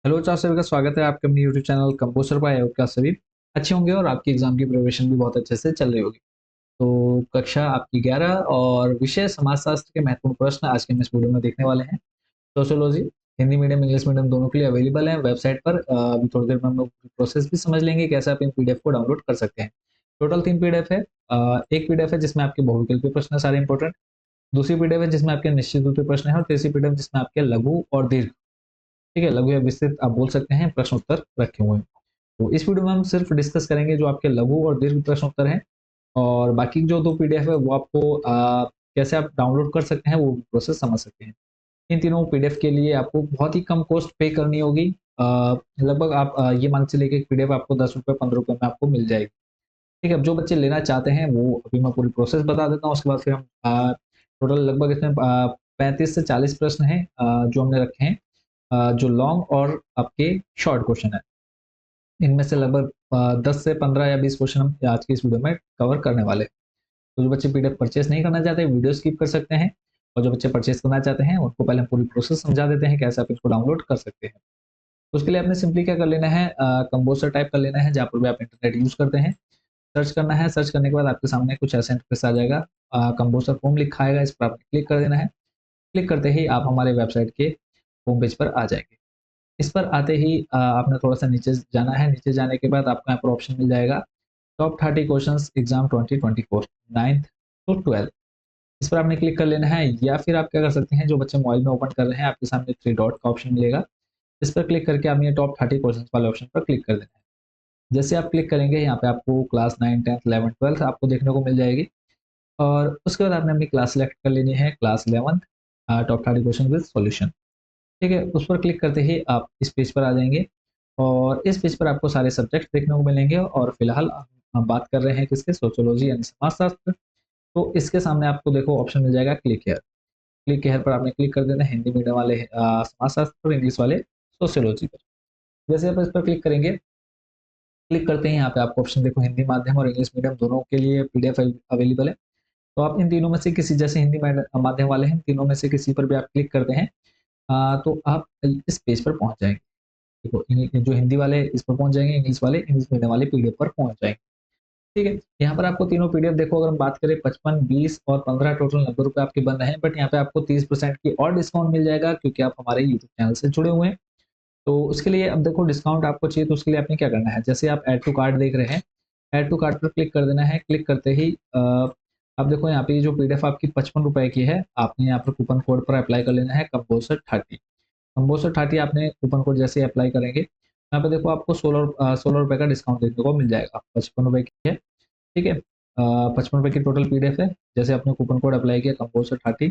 Hello चार सभी का स्वागत है आपके अपने यूट्यूब चैनल कंपोस्टर पर। आई होप कि आप सभी अच्छे होंगे और आपकी एग्जाम की प्रिपरेशन भी बहुत अच्छे से चल रही होगी। तो कक्षा आपकी 11 और विषय समाजशास्त्र के महत्वपूर्ण प्रश्न आज के हम इस वीडियो में देखने वाले हैं। Sociology Hindi medium English medium दोनों के लिए अवेलेबल है वेबसाइट पर। अभी थोड़ी देर में हम लोग प्रोसेस भी समझ लेंगे कैसे आप इन पीडीएफ को डाउनलोड कर सकते हैं। टोटल 3 पीडीएफ है। एक पीडीएफ है जिसमें आपके बहुविकल्पीय प्रश्न है सारे इंपॉर्टेंट। दूसरी पीडीएफ है जिसमें आपके निश्चित रूप से प्रश्न है और तीसरी पीडीएफ जिसमें आपके लघु और दीर्घ, ठीक है, लघु या विस्तृत आप बोल सकते हैं, प्रश्न उत्तर रखे हुए हैं। तो इस वीडियो में हम सिर्फ डिस्कस करेंगे जो आपके लघु और दीर्घ प्रश्न उत्तर हैं, और बाकी जो 2 पीडीएफ है वो आपको कैसे आप डाउनलोड कर सकते हैं वो प्रोसेस समझ सकते हैं। इन तीनों पीडीएफ के लिए आपको बहुत ही कम कॉस्ट पे करनी होगी। लगभग आप ये मान के चलिए कि एक पीडीएफ आपको 10 रुपये 15 रुपये में आपको मिल जाएगी। ठीक है, अब जो बच्चे लेना चाहते हैं वो अभी मैं पूरी प्रोसेस बता देता हूँ, उसके बाद फिर हम टोटल लगभग इसमें 35 से 40 प्रश्न हैं जो हमने रखे हैं, जो लॉन्ग और आपके शॉर्ट क्वेश्चन है। इनमें से लगभग 10 से 15 या 20 क्वेश्चन हम आज की इस वीडियो में कवर करने वाले हैं। तो जो बच्चे पीडीएफ परचेस नहीं करना चाहते वीडियो स्किप कर सकते हैं, और जो बच्चे परचेस करना चाहते हैं उनको पहले हम पूरी प्रोसेस समझा देते हैं कैसे आप इसको डाउनलोड कर सकते हैं। तो उसके लिए आपने सिंपली क्या कर लेना है, कंपोजर टाइप कर लेना है जहाँ पर भी आप इंटरनेट यूज करते हैं। सर्च करना है, सर्च करने के बाद आपके सामने कुछ ऐसा इंटरफेस आ जाएगा। कंपोजर फॉर्म लिखा आएगा, इस पर आपने क्लिक कर देना है। क्लिक करते ही आप हमारे वेबसाइट के होम पेज पर आ जाएंगे। इस पर आते ही आपने थोड़ा-सा नीचे जाना है, नीचे जाने के बाद आपको यहाँ पर ऑप्शन मिल जाएगा top 30 questions exam 2024 9th to 12th। इस पर आपने क्लिक कर लेना है, या फिर आप क्या कर सकते हैं, जो बच्चे मोबाइल में ओपन कर रहे हैं आपके सामने 3 डॉट का ऑप्शन मिलेगा। इस पर क्लिक करके आपने टॉप 30 क्वेश्चंस वाले ऑप्शन पर क्लिक कर देना है। जैसे आप क्लिक करेंगे यहाँ पे आपको क्लास 9, 10th, 11th, 12th आपको देखने को मिल जाएगी, और उसके बाद आपने अपनी क्लास सेलेक्ट कर लेनी है, class 11th top 30 question with solution. ठीक है, उस पर क्लिक करते ही आप इस पेज पर आ जाएंगे, और इस पेज पर आपको सारे सब्जेक्ट देखने को मिलेंगे, और फिलहाल हम बात कर रहे हैं किसके, सोशियोलॉजी यानी समाजशास्त्र। तो इसके सामने आपको देखो ऑप्शन मिल जाएगा क्लिक हेयर। क्लिक हेयर पर आपने क्लिक कर देना है, हिंदी मीडियम वाले समाजशास्त्र और इंग्लिश वाले सोशियोलॉजी पर। जैसे आप इस पर क्लिक करेंगे, क्लिक करते ही यहाँ पे आपको ऑप्शन देखो हिंदी माध्यम और इंग्लिश मीडियम दोनों के लिए पीडीएफ अवेलेबल है। तो आप इन तीनों में से किसी, जैसे हिंदी माध्यम वाले हैं, तीनों में से किसी पर भी आप क्लिक करते हैं तो आप इस पेज पर पहुंच जाएंगे। देखो जो हिंदी वाले इस पर पहुंच जाएंगे, इंग्लिश वाले इंग्लिश मीडियम वाले पीडीएफ पर पहुंच जाएंगे। ठीक है, यहाँ पर आपको तीनों पीडीएफ देखो, अगर हम बात करें 55, 20 और 15, टोटल 90 रुपए आपके बन रहे हैं, बट यहाँ पे आपको 30% की और डिस्काउंट मिल जाएगा क्योंकि आप हमारे यूट्यूब चैनल से जुड़े हुए हैं। तो उसके लिए अब देखो डिस्काउंट आपको चाहिए, तो उसके लिए आपने क्या करना है, जैसे आप ऐड टू कार्ट देख रहे हैं, ऐड टू कार्ट पर क्लिक कर देना है। क्लिक करते ही अब देखो यहाँ पे जो पीडीएफ आपकी 55 रुपए की है, आपने यहाँ पर कूपन कोड पर अप्लाई कर लेना है कंपोजर 30। कंपोजर 30 आपने कूपन कोड जैसे अप्लाई करेंगे, यहाँ पे देखो आपको 16 रुपए का डिस्काउंट देखने को मिल जाएगा। 55 रुपए की है, ठीक है, 55 रुपए की टोटल पीडीएफ है। जैसे आपने कूपन कोड अप्लाई किया कंपोजर 30,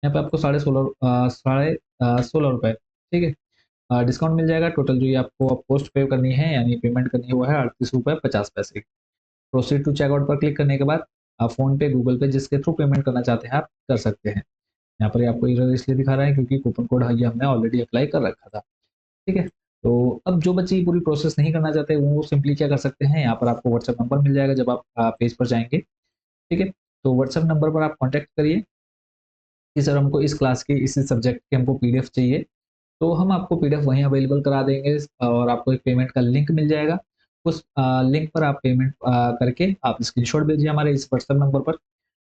यहाँ पे आपको साढ़े 16 रुपए, ठीक है, डिस्काउंट मिल जाएगा। टोटल जो ये आपको पोस्ट पे करनी है यानी पेमेंट करनी है वो है 38 रुपए 50 पैसे। प्रोसीड टू चेकआउट पर क्लिक करने के बाद आप फोन पे, गूगल पे, जिसके थ्रू पेमेंट करना चाहते हैं आप कर सकते हैं। यहाँ पर आपको एरर इसलिए दिखा रहा है क्योंकि कूपन कोड ये हमने ऑलरेडी अप्लाई कर रखा था। ठीक है, तो अब जो बच्चे ये पूरी प्रोसेस नहीं करना चाहते वो सिंपली क्या कर सकते हैं, यहाँ पर आपको व्हाट्सएप नंबर मिल जाएगा जब आप पेज पर जाएंगे। ठीक है, तो व्हाट्सएप नंबर पर आप कॉन्टैक्ट करिए कि सर हमको इस क्लास की इसी सब्जेक्ट की हमको पीडीएफ चाहिए, तो हम आपको पीडीएफ वहीं अवेलेबल करा देंगे, और आपको एक पेमेंट का लिंक मिल जाएगा। उस लिंक पर आप पेमेंट करके आप स्क्रीनशॉट भेजिए हमारे इस व्हाट्सएप नंबर पर,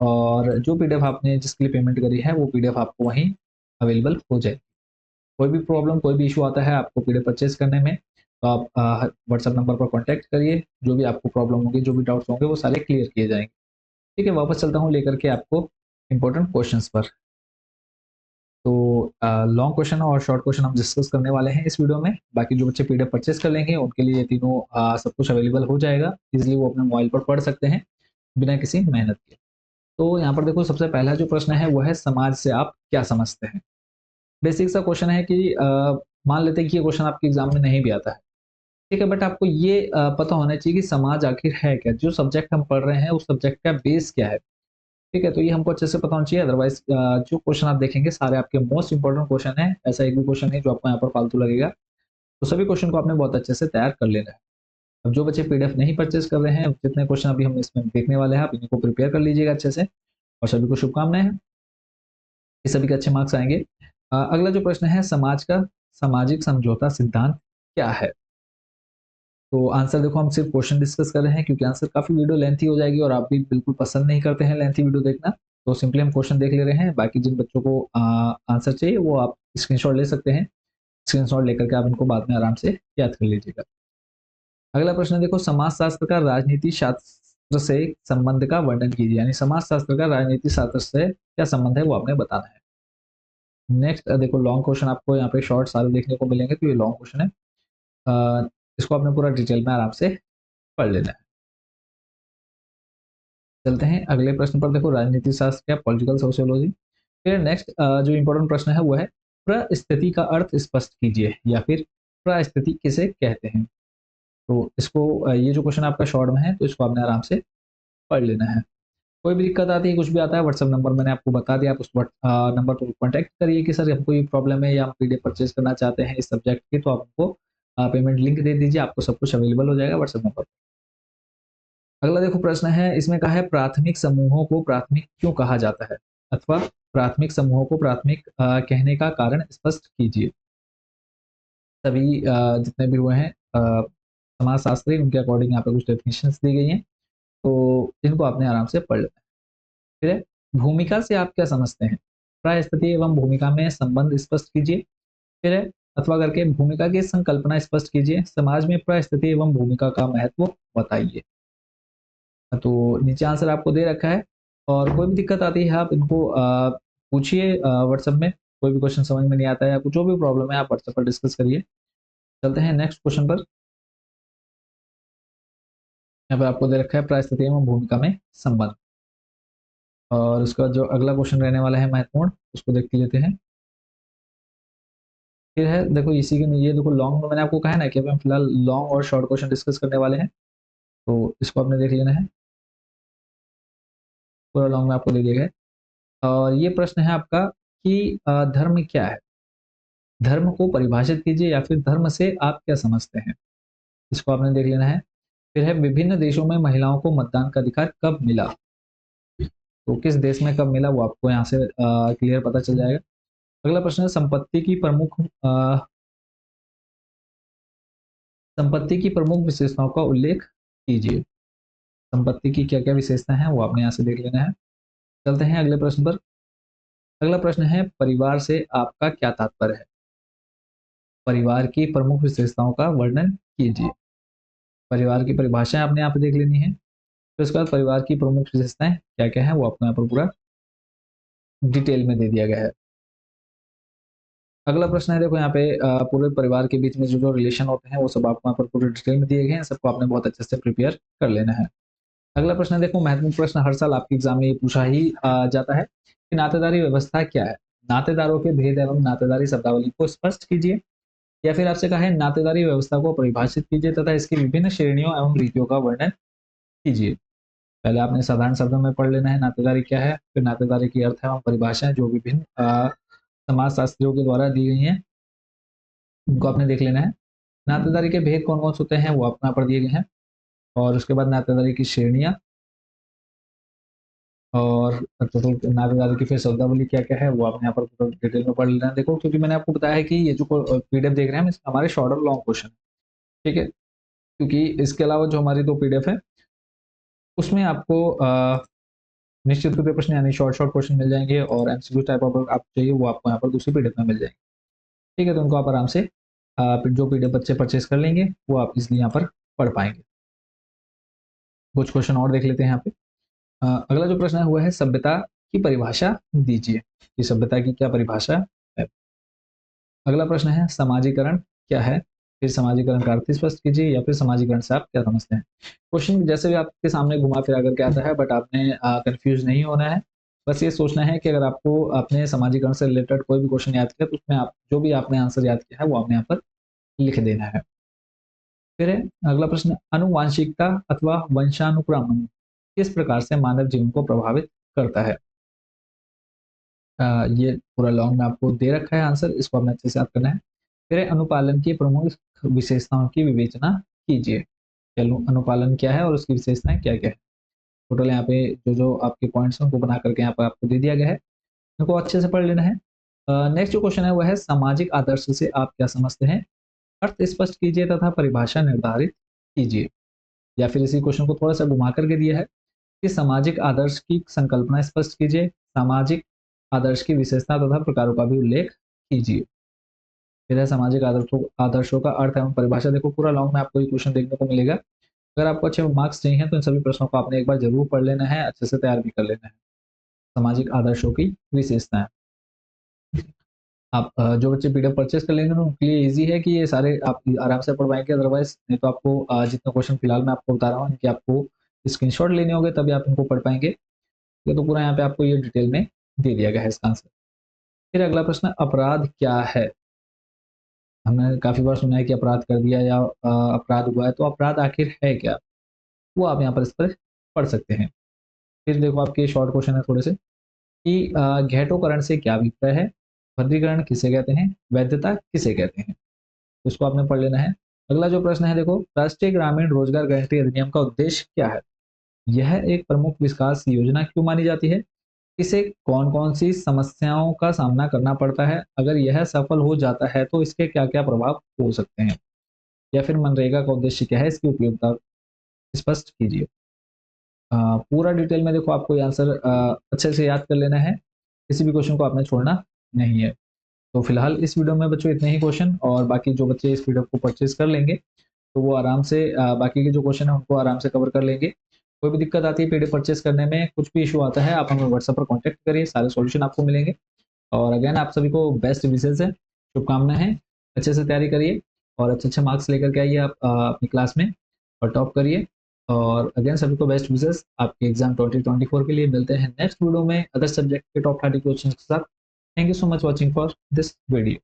और जो पीडीएफ आपने जिसके लिए पेमेंट करी है वो पीडीएफ आपको वहीं अवेलेबल हो जाएगी। कोई भी प्रॉब्लम, कोई भी इशू आता है आपको पीडीएफ परचेज करने में, तो आप व्हाट्सएप नंबर पर कॉन्टैक्ट करिए। जो भी आपको प्रॉब्लम होगी, जो भी डाउट्स होंगे वो सारे क्लियर किए जाएंगे। ठीक है, वापस चलता हूँ लेकर के आपको इंपॉर्टेंट क्वेश्चंस पर। तो लॉन्ग क्वेश्चन और शॉर्ट क्वेश्चन हम डिस्कस करने वाले हैं इस वीडियो में। बाकी जो बच्चे पीडीएफ परचेज कर लेंगे उनके लिए ये तीनों सब कुछ अवेलेबल हो जाएगा, इजीली वो अपने मोबाइल पर पढ़ सकते हैं बिना किसी मेहनत के। तो यहाँ पर देखो सबसे पहला जो प्रश्न है वो है, समाज से आप क्या समझते हैं। बेसिक सा क्वेश्चन है कि मान लेते हैं कि ये क्वेश्चन आपके एग्जाम में नहीं भी आता है, ठीक है, बट आपको ये पता होना चाहिए कि समाज आखिर है क्या, जो सब्जेक्ट हम पढ़ रहे हैं उस सब्जेक्ट का बेस क्या है। ठीक है, तो ये हमको अच्छे से पता होना चाहिए, अदरवाइज जो क्वेश्चन आप देखेंगे सारे आपके मोस्ट इंपॉर्टेंट क्वेश्चन है, ऐसा एक भी क्वेश्चन नहीं जो आपको यहाँ पर फालतू लगेगा। तो सभी क्वेश्चन को आपने बहुत अच्छे से तैयार कर लेना है। अब जो बच्चे पीडीएफ नहीं परचेज कर रहे हैं, जितने क्वेश्चन अभी हम इसमें देखने वाले हैं, आप इनको प्रिपेयर कर लीजिएगा अच्छे से, और सभी को शुभकामनाएं हैं कि सभी के अच्छे मार्क्स आएंगे। अगला जो प्रश्न है, समाज का सामाजिक समझौता सिद्धांत क्या है? तो आंसर देखो, हम सिर्फ क्वेश्चन डिस्कस कर रहे हैं क्योंकि आंसर काफ़ी वीडियो लेंथी हो जाएगी और आप भी बिल्कुल पसंद नहीं करते हैं लेंथी वीडियो देखना। तो सिंपली हम क्वेश्चन देख ले रहे हैं, बाकी जिन बच्चों को आंसर चाहिए वो आप स्क्रीनशॉट ले सकते हैं। स्क्रीनशॉट लेकर के आप इनको बाद में आराम से याद कर लीजिएगा। अगला प्रश्न देखो, समाजशास्त्र का राजनीति शास्त्र से संबंध का वर्णन कीजिए, यानी समाजशास्त्र का राजनीति शास्त्र से क्या संबंध है वो आपने बताना है। नेक्स्ट देखो, लॉन्ग क्वेश्चन आपको यहाँ पे शॉर्ट सारे देखने को मिलेंगे, तो ये लॉन्ग क्वेश्चन है। इसको आपने पूरा डिटेल में आराम से पढ़ लेना है। चलते हैं अगले प्रश्न पर। देखो, राजनीति शास्त्र क्या, पॉलिटिकल सोशियोलॉजी। फिर नेक्स्ट जो इंपॉर्टेंट प्रश्न है वो है, परिस्थिति का अर्थ स्पष्ट कीजिए, या फिर परिस्थिति किसे कहते हैं। तो इसको ये जो क्वेश्चन आपका शॉर्ट में है तो इसको आपने आराम से पढ़ लेना है। कोई भी दिक्कत आती है, कुछ भी आता है, व्हाट्सएप नंबर मैंने आपको बता दिया, आप उस नंबर पर कॉन्टैक्ट करिए कि सर हमको ये प्रॉब्लम है या हम पीडीएफ परचेज करना चाहते हैं इस सब्जेक्ट की, तो आपको पेमेंट लिंक दे दीजिए, आपको सब कुछ अवेलेबल हो जाएगा व्हाट्सएप नंबर। अगला देखो प्रश्न है, इसमें कहा है प्राथमिक समूहों को प्राथमिक क्यों कहा जाता है, अथवा प्राथमिक समूहों को प्राथमिक कहने का कारण स्पष्ट कीजिए। सभी जितने भी हुए हैं समाजशास्त्री, उनके अकॉर्डिंग यहाँ पे कुछ डेफिनेशंस दी गई हैं, तो इनको आपने आराम से पढ़ लेना है। फिर है, भूमिका से आप क्या समझते हैं, परिस्थिति एवं भूमिका में संबंध स्पष्ट कीजिए। फिर है, अथवा करके भूमिका की संकल्पना स्पष्ट कीजिए, समाज में परिस्थिति एवं भूमिका का महत्व बताइए। तो नीचे आंसर आपको दे रखा है, और कोई भी दिक्कत आती है आप इनको पूछिए व्हाट्सएप में। कोई भी क्वेश्चन समझ में नहीं आता है, आपको जो भी प्रॉब्लम है आप व्हाट्सएप पर डिस्कस करिए। चलते हैं नेक्स्ट क्वेश्चन पर। यहाँ पर आपको दे रखा है परिस्थिति एवं भूमिका में संबंध, और उसका जो अगला क्वेश्चन रहने वाला है महत्वपूर्ण, उसको देख लेते हैं। फिर है, देखो इसी के ये देखो लॉन्ग में मैंने आपको कहा है ना कि हम फिलहाल लॉन्ग और शॉर्ट क्वेश्चन डिस्कस करने वाले हैं, तो इसको आपने देख लेना है। पूरा लॉन्ग में आपको दे दिया गया है, और ये प्रश्न है आपका कि धर्म क्या है, धर्म को परिभाषित कीजिए, या फिर धर्म से आप क्या समझते हैं, इसको आपने देख लेना है। फिर है, विभिन्न देशों में महिलाओं को मतदान का अधिकार कब मिला, तो किस देश में कब मिला वो आपको यहाँ से क्लियर पता चल जाएगा। अगला प्रश्न है, संपत्ति की प्रमुख विशेषताओं का उल्लेख कीजिए। संपत्ति की क्या क्या विशेषता है वो आपने यहाँ से देख लेना है। चलते हैं अगले प्रश्न पर। अगला प्रश्न है, परिवार से आपका क्या तात्पर्य है, परिवार की प्रमुख विशेषताओं का वर्णन कीजिए। परिवार की परिभाषाएं आपने यहाँ पे देख लेनी है। तो इसके बाद परिवार की प्रमुख विशेषताएं क्या क्या है वो आपको यहाँ पर पूरा डिटेल में दे दिया गया है। अगला प्रश्न है, देखो यहाँ पे पूरे परिवार के बीच में जो जो रिलेशन होते हैं वो सब आपको यहाँ पर पूरे डिटेल में दिए गए हैं, सबको आपने बहुत अच्छे से प्रिपेयर कर लेना है। अगला प्रश्न है, देखो महत्वपूर्ण प्रश्न, हर साल आपके एग्जाम में ये पूछा ही जाता है कि नातेदारी व्यवस्था क्या है, नातेदारों के भेद एवं नातेदारी शब्दावली को स्पष्ट कीजिए। या फिर आपसे कहा है, नातेदारी व्यवस्था को परिभाषित कीजिए तथा इसकी विभिन्न श्रेणियों एवं रीतियों का वर्णन कीजिए। पहले आपने साधारण शब्दों में पढ़ लेना है नातेदारी क्या है, फिर नातेदारी की अर्थ एवं परिभाषाएं जो विभिन्न समाजशास्त्रियों के द्वारा दी गई हैं, उनको आपने देख लेना है। नातेदारी के भेद कौन कौन से होते हैं वो आपको यहाँ पर दिए गए हैं, और उसके बाद नातेदारी की श्रेणियाँ, और नातेदारी की फिर शब्दावली क्या क्या है वो आपने यहाँ पर डिटेल में पढ़ लेना है। देखो, क्योंकि मैंने आपको बताया है कि ये जो पीडीएफ देख रहे हैं हमारे शॉर्ट और लॉन्ग क्वेश्चन, ठीक है, क्योंकि इसके अलावा जो हमारी दो पीडीएफ है उसमें आपको निश्चित रूप से प्रश्न यानी शॉर्ट शॉर्ट क्वेश्चन मिल जाएंगे, और एमसीक्यू टाइप ऑफ आप चाहिए वो आपको यहाँ पर दूसरी पीडीएफ में मिल जाएंगे। ठीक है, तो उनको आप आराम से जो पीडीएफ बच्चे परचेज कर लेंगे वो आप इसलिए यहाँ पर पढ़ पाएंगे। कुछ क्वेश्चन और देख लेते हैं यहाँ पे। अगला जो प्रश्न है वो है, सभ्यता की परिभाषा दीजिए, कि सभ्यता की क्या परिभाषा है। अगला प्रश्न है, समाजीकरण क्या है, फिर समाजीकरण का अर्थ स्पष्ट कीजिए, या फिर समाजीकरण से आप क्या समझते हैं। क्वेश्चन जैसे भी आपके सामने घुमा फिरा करके आता है, बट आपने कंफ्यूज नहीं होना है। बस ये सोचना है कि अगर आपको अपने समाजीकरण से रिलेटेड कोई भी क्वेश्चन याद किया तो उसमें आप जो भी आपने आंसर याद किया है वो आपने यहाँ पर लिख देना है। फिर है अगला प्रश्न, अनुवांशिकता अथवा वंशानुक्रमण किस प्रकार से मानव जीवन को प्रभावित करता है। ये पूरा लॉन्ग में आपको दे रखा है आंसर, इसको आपने अच्छे से याद करना है। फिर अनुपालन की प्रमुख विशेषताओं की विवेचना कीजिए। चलो, अनुपालन क्या है और उसकी विशेषताएं क्या क्या है। टोटल यहाँ पे जो जो आपके पॉइंट्स हैं उनको बना करके यहाँ पर आपको दे दिया गया है, इनको अच्छे से पढ़ लेना है। नेक्स्ट जो क्वेश्चन है वह है सामाजिक आदर्श से आप क्या समझते हैं? अर्थ स्पष्ट कीजिए तथा परिभाषा निर्धारित कीजिए। या फिर इसी क्वेश्चन को थोड़ा सा घुमा करके दिया है कि सामाजिक आदर्श की संकल्पना स्पष्ट कीजिए, सामाजिक आदर्श की विशेषता तथा प्रकारों का भी उल्लेख कीजिए। फिर है सामाजिक आदर्शों का अर्थ एवं परिभाषा। देखो पूरा लॉन्ग में आपको ये क्वेश्चन देखने को मिलेगा। अगर आपको अच्छे मार्क्स चाहिए तो इन सभी प्रश्नों को आपने एक बार जरूर पढ़ लेना है, अच्छे से तैयार भी कर लेना है। सामाजिक आदर्शों की विशेषताएं। आप जो बच्चे पीडीएफ परचेज कर लेंगे ना उनके लिए इजी है कि ये सारे आप आराम से पढ़ पाएंगे, अदरवाइज नहीं तो आपको जितने क्वेश्चन फिलहाल मैं आपको बता रहा हूँ इनके आपको स्क्रीनशॉट लेने होंगे तभी आप इनको पढ़ पाएंगे। ये तो पूरा यहाँ पे आपको ये डिटेल में दे दिया गया है इसका आंसर। फिर अगला प्रश्न, अपराध क्या है? हमने काफी बार सुना है कि अपराध कर दिया या अपराध हुआ है, तो अपराध आखिर है क्या, वो आप यहाँ पर इस पर पढ़ सकते हैं। फिर देखो आपके शॉर्ट क्वेश्चन है थोड़े से कि घेटोकरण से क्या अभिप्राय है, वर्गीकरण किसे कहते हैं, वैधता किसे कहते हैं, तो इसको आपने पढ़ लेना है। अगला जो प्रश्न है देखो, राष्ट्रीय ग्रामीण रोजगार गारंटी अधिनियम का उद्देश्य क्या है? यह एक प्रमुख विकास योजना क्यों मानी जाती है? इसे कौन कौन सी समस्याओं का सामना करना पड़ता है? अगर यह सफल हो जाता है तो इसके क्या क्या प्रभाव हो सकते हैं? या फिर मनरेगा का उद्देश्य क्या है, इसकी उपयोगिता स्पष्ट कीजिए। पूरा डिटेल में देखो आपको ये आंसर अच्छे से याद कर लेना है, किसी भी क्वेश्चन को आपने छोड़ना नहीं है। तो फिलहाल इस वीडियो में बच्चों इतने ही क्वेश्चन, और बाकी जो बच्चे इस वीडियो को परचेज कर लेंगे तो वो आराम से बाकी के जो क्वेश्चन है उनको आराम से कवर कर लेंगे। कोई भी दिक्कत आती है पीडीएफ परचेज करने में, कुछ भी इशू आता है, आप हमें व्हाट्सएप पर कॉन्टैक्ट करिए, सारे सॉल्यूशन आपको मिलेंगे। और अगेन आप सभी को बेस्ट विशेष है, शुभकामनाएं हैं, अच्छे से तैयारी करिए और अच्छे अच्छे मार्क्स लेकर के आइए आप अपनी क्लास में और टॉप करिए। और अगेन सभी को बेस्ट विशेष आपके एग्जाम 2024 के लिए। मिलते हैं नेक्स्ट वीडियो में अदर सब्जेक्ट के टॉप 30 क्वेश्चन के साथ। Thank you so much watching for this video.